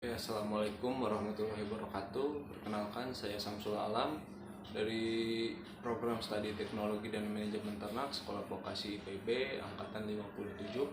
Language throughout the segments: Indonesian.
Assalamualaikum warahmatullahi wabarakatuh. Perkenalkan, saya Samsul Alam dari program studi Teknologi dan Manajemen Ternak Sekolah Vokasi IPB angkatan 57.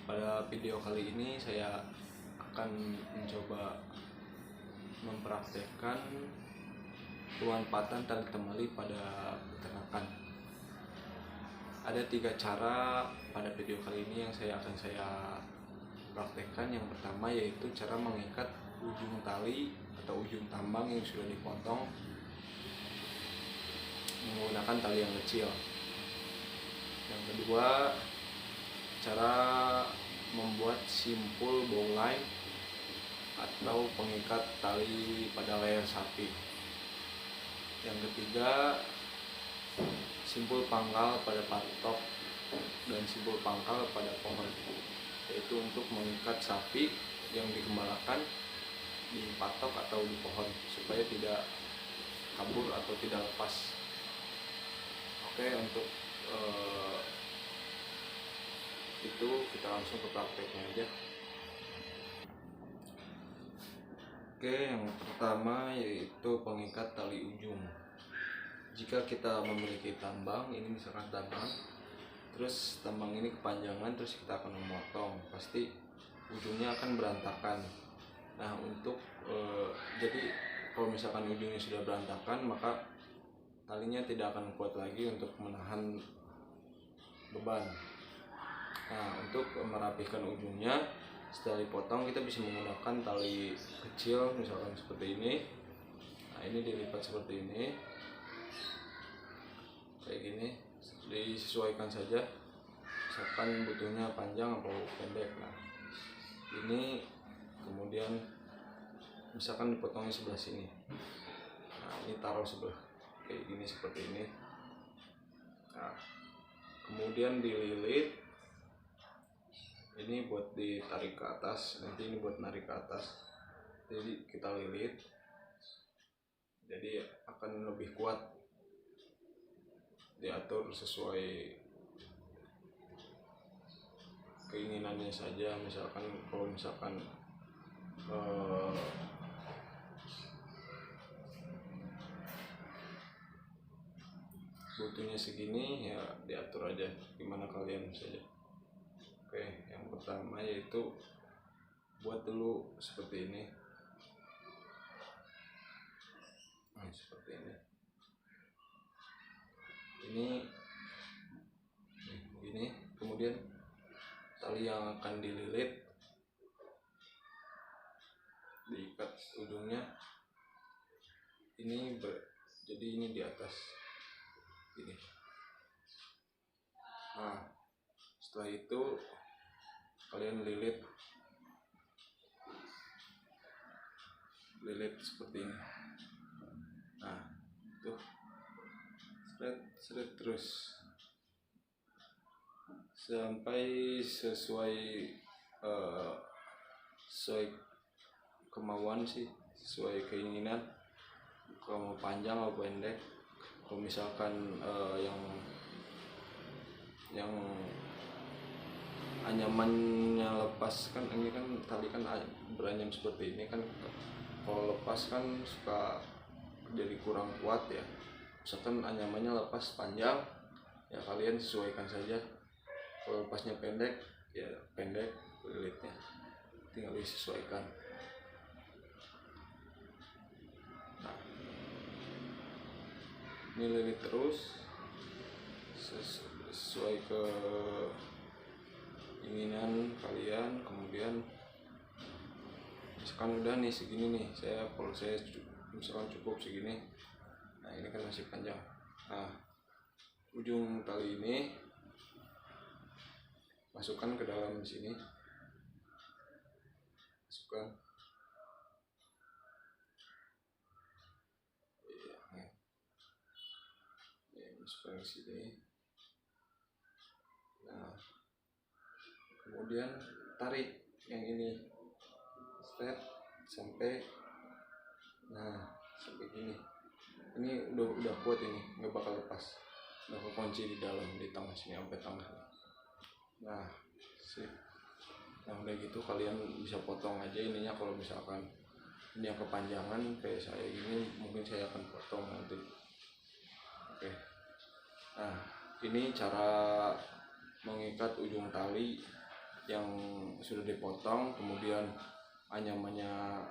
Pada video kali ini saya akan mencoba mempraktekkan pemanfaatan tali temali pada peternakan. Ada 3 cara pada video kali ini yang akan saya praktekkan. Yang pertama yaitu cara mengikat ujung tali atau ujung tambang yang sudah dipotong menggunakan tali yang kecil. Yang kedua, cara membuat simpul bowline atau pengikat tali pada leher sapi. Yang ketiga, simpul pangkal pada patok dan simpul pangkal pada pohon, yaitu untuk mengikat sapi yang digembalakan di patok atau di pohon supaya tidak kabur atau tidak lepas. Oke, untuk itu kita langsung ke prakteknya aja. Oke, yang pertama yaitu pengikat tali ujung. Jika kita memiliki tambang, ini misalkan tambang, terus tambang ini kepanjangan, terus kita akan memotong, pasti ujungnya akan berantakan. Nah, untuk jadi kalau misalkan ujungnya sudah berantakan, maka talinya tidak akan kuat lagi untuk menahan beban. Nah, untuk merapikan ujungnya setelah dipotong, kita bisa menggunakan tali kecil misalkan seperti ini. Nah, ini dilipat seperti ini, kayak gini, disesuaikan saja misalkan butuhnya panjang atau pendek. Nah, ini kemudian misalkan dipotongnya sebelah sini, nah ini taruh sebelah kayak gini seperti ini. Nah, kemudian dililit, ini buat ditarik ke atas, nanti ini buat narik ke atas. Jadi kita lilit, jadi akan lebih kuat, diatur sesuai keinginannya saja. Misalkan kalau misalkan butuhnya segini, ya diatur aja gimana kalian saja. Oke, yang pertama yaitu buat dulu seperti ini. Nah, seperti ini begini. Kemudian tali yang akan dililit diikat ujungnya ini jadi ini di atas ini. Nah, setelah itu kalian lilit seperti ini. Nah, tuh seret terus sampai sesuai kemauan sih, sesuai keinginan, kalau mau panjang atau pendek. Kalau misalkan yang anyamannya lepas, kan ini kan tali kan beranyam seperti ini kan, kalau lepas kan suka jadi kurang kuat ya. Misalkan anyamannya lepas panjang, ya kalian sesuaikan saja. Kalau lepasnya pendek, ya pendek lilitnya, tinggal disesuaikan. Nah, ini lilit terus sesuai ke keinginan kalian. Kemudian misalkan udah nih segini nih, kalau saya misalkan cukup segini. Nah, ini kan masih panjang. Nah, ujung tali ini masukkan ke dalam sini, masukkan. Masukkan ke sini. Nah, kemudian tarik yang ini step sampai, nah sampai gini. Ini udah kuat, ini nggak bakal lepas, udah kekunci di dalam, di tengah sini sampai tengah. Nah, sip. Nah udah gitu kalian bisa potong aja ininya, kalau misalkan ini yang kepanjangan kayak saya ini mungkin saya akan potong nanti. Oke. Nah ini cara mengikat ujung tali yang sudah dipotong, kemudian anyamannya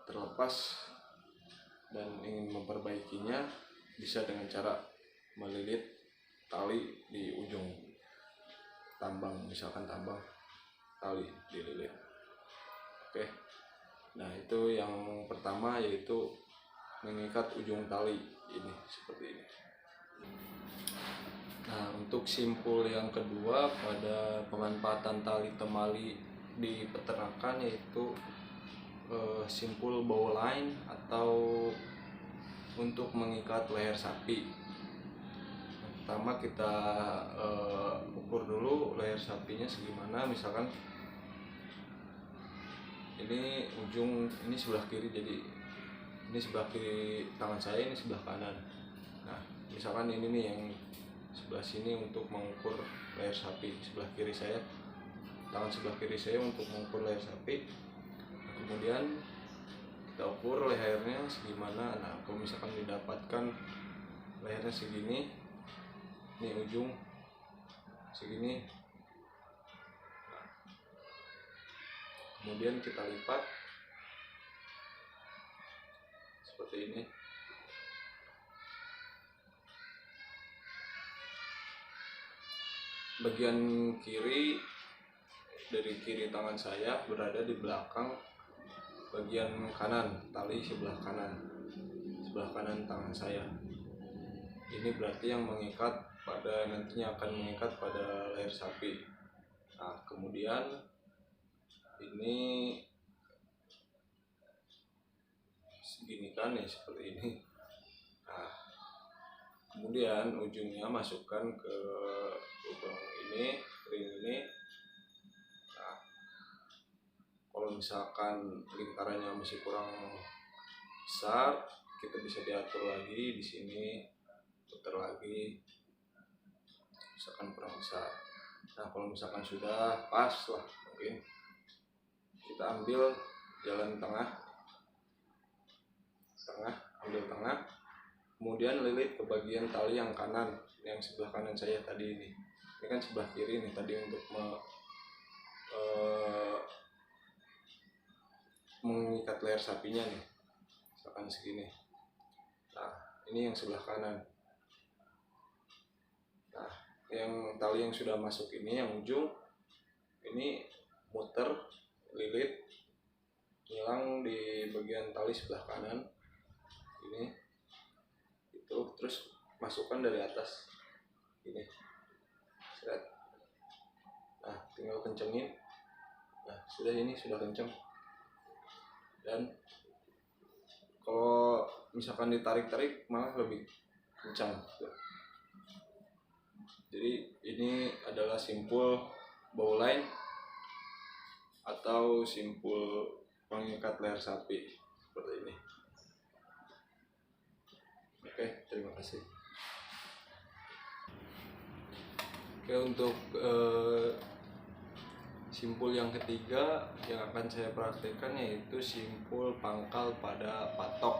terlepas dan ingin memperbaikinya, bisa dengan cara melilit tali di ujung tambang, misalkan tambang tali dililit. Oke. Nah itu yang pertama, yaitu mengikat ujung tali ini seperti ini. Nah untuk simpul yang kedua pada pemanfaatan tali temali di peternakan, yaitu simpul bowline atau untuk mengikat leher sapi. Pertama kita ukur dulu leher sapinya segimana. Misalkan ini ujung ini sebelah kiri, jadi ini sebelah kiri tangan saya, ini sebelah kanan. Nah misalkan ini nih yang sebelah sini untuk mengukur leher sapi, sebelah kiri saya, tangan sebelah kiri saya untuk mengukur leher sapi. Nah, kemudian kita ukur lehernya segimana. Nah kalau misalkan didapatkan lehernya segini, ini ujung segini, nah, kemudian kita lipat seperti ini. Bagian kiri dari kiri tangan saya berada di belakang bagian kanan, tali sebelah kanan tangan saya. Ini berarti yang mengikat pada, nantinya akan mengikat pada leher sapi. Nah kemudian ini segini kan ya, seperti ini. Nah kemudian ujungnya masukkan ke lubang ini, ring ini. Nah kalau misalkan lingkarannya masih kurang besar, kita bisa diatur lagi di sini, putar lagi, misalkan kurang besar. Nah kalau misalkan sudah pas lah, mungkin kita ambil jalan tengah, ambil tengah, kemudian lilit ke bagian tali yang kanan, yang sebelah kanan saya tadi ini. Ini kan sebelah kiri nih tadi untuk mengikat leher sapinya nih, misalkan segini. Nah ini yang sebelah kanan. Nah yang tali yang sudah masuk ini, yang ujung ini muter, lilit, hilang di bagian tali sebelah kanan ini, itu terus masukkan dari atas ini, seret. Nah tinggal kencengin. Nah sudah, ini sudah kenceng. Dan kalau misalkan ditarik-tarik malah lebih kencang. Jadi ini adalah simpul bowline atau simpul pengikat leher sapi seperti ini. Oke, terima kasih. Oke, untuk simpul yang ketiga yang akan saya praktekkan, yaitu simpul pangkal pada patok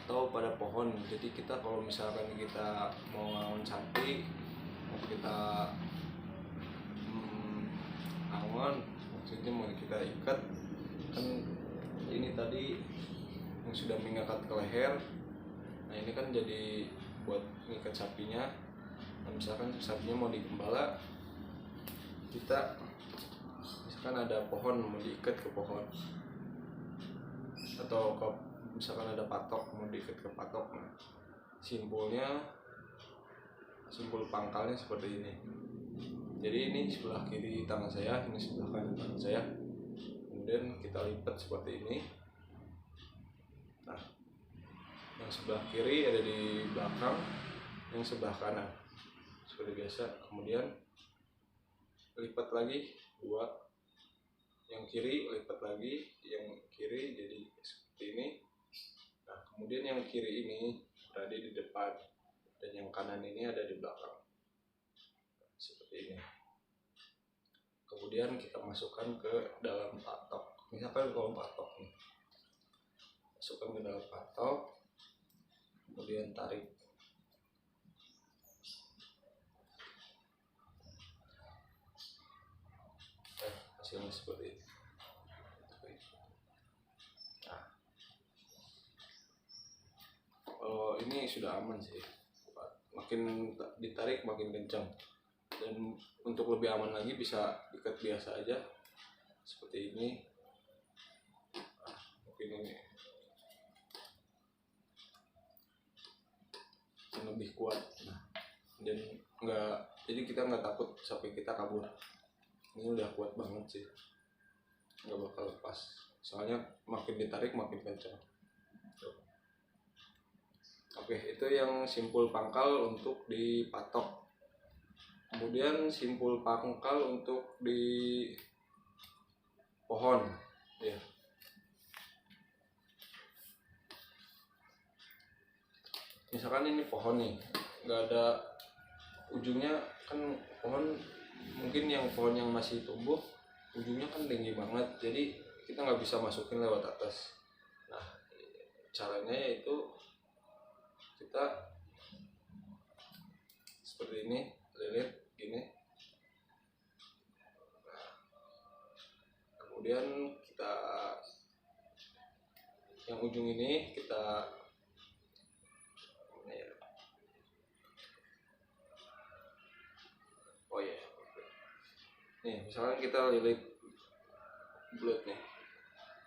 atau pada pohon. Jadi kita kalau misalkan kita mau ngangon sapi, mau kita angon, maksudnya mau kita ikat, kan ini tadi yang sudah mengikat ke leher. Nah ini kan jadi buat mengikat sapinya. Nah misalkan sapinya mau digembala, kita misalkan ada pohon mau diikat ke pohon, atau misalkan ada patok mau diikat ke patok. Nah simpul pangkalnya seperti ini. Jadi ini sebelah kiri tangan saya, ini sebelah kanan tangan saya. Kemudian kita lipat seperti ini. Nah yang sebelah kiri ada di belakang, yang sebelah kanan seperti biasa. Kemudian lipat lagi dua, yang kiri lipat lagi, yang kiri jadi seperti ini. Nah kemudian yang kiri ini berada di depan dan yang kanan ini ada di belakang seperti ini. Kemudian kemudian kita masukkan ke dalam patok. Misalkan kalau patok nih, masukkan ke dalam patok, kemudian tarik. Hasilnya seperti ini. Nah, kalau ini sudah aman sih, makin ditarik makin kencang. Dan untuk lebih aman lagi bisa ikat biasa aja seperti ini. Mungkin ini yang lebih kuat. Dan jadi kita nggak takut sampai kita kabur. Ini udah kuat banget sih, nggak bakal lepas. Soalnya makin ditarik makin kencang. Oke, itu yang simpul pangkal untuk dipatok. Kemudian simpul pangkal untuk di pohon, ya. Misalkan ini pohon nih, nggak ada ujungnya, kan pohon mungkin pohon yang masih tumbuh ujungnya kan tinggi banget, jadi kita nggak bisa masukin lewat atas. Nah, caranya yaitu kita seperti ini, lilit gini. Nah, kemudian kita yang ujung ini kita nih, misalkan kita lilit bulat nih,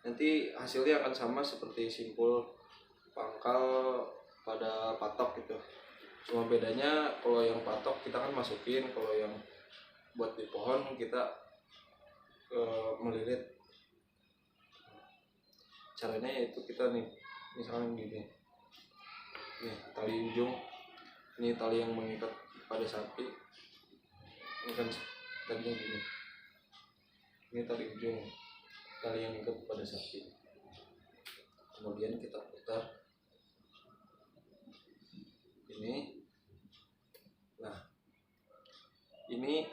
nanti hasilnya akan sama seperti simpul pangkal pada patok gitu. Cuma bedanya kalau yang patok kita kan masukin, kalau yang buat di pohon kita melilit. Caranya yaitu kita nih, misalkan gini, nih tali ujung, ini tali yang mengikat pada sapi, ini kan talinya gini, ini tali ujung, tali yang mengikat pada sapi. Kemudian kita putar ini. Nah, ini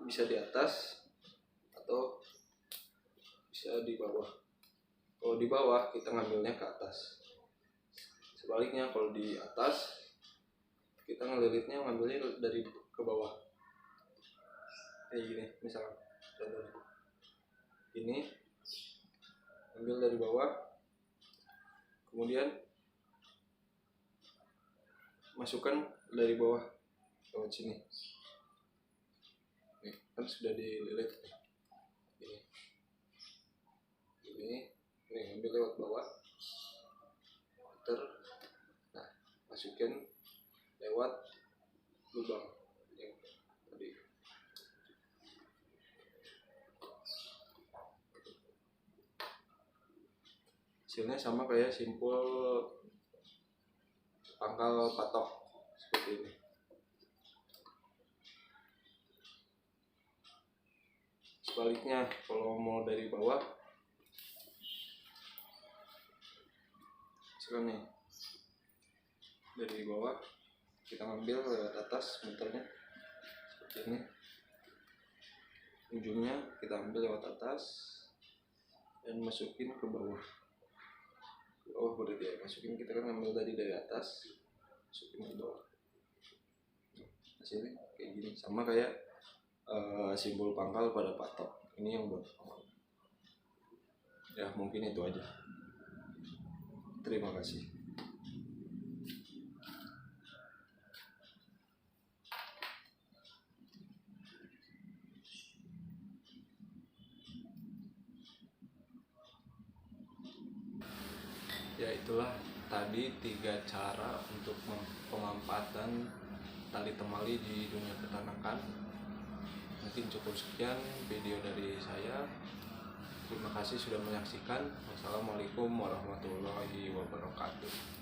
bisa di atas atau bisa di bawah. Kalau di bawah kita ngambilnya ke atas. Sebaliknya kalau di atas kita ngelilitnya ngambilnya dari ke bawah. Kayak gini misalnya, contohnya ini ambil dari bawah, kemudian masukkan dari bawah lewat sini. Nih, kan sudah dililit. Ini ambil lewat bawah, puter, nah masukin lewat lubang yang tadi. Hasilnya sama kayak simpul pangkal patok seperti ini. Sebaliknya kalau mau dari bawah, misalkan nih dari bawah kita ngambil lewat atas, muternya seperti ini. Ujungnya kita ambil lewat atas dan masukin ke bawah. Oh, berarti ya, masukin, kita kan ngambil tadi dari atas, masukin ke bawah. Hasilnya kayak gini, sama kayak simbol pangkal pada patok. Ini yang buat pangkal. Ya, mungkin itu aja. Terima kasih. Ya, itulah tadi 3 cara untuk pemanfaatan tali temali di dunia peternakan. Mungkin cukup sekian video dari saya. Terima kasih sudah menyaksikan. Wassalamualaikum warahmatullahi wabarakatuh.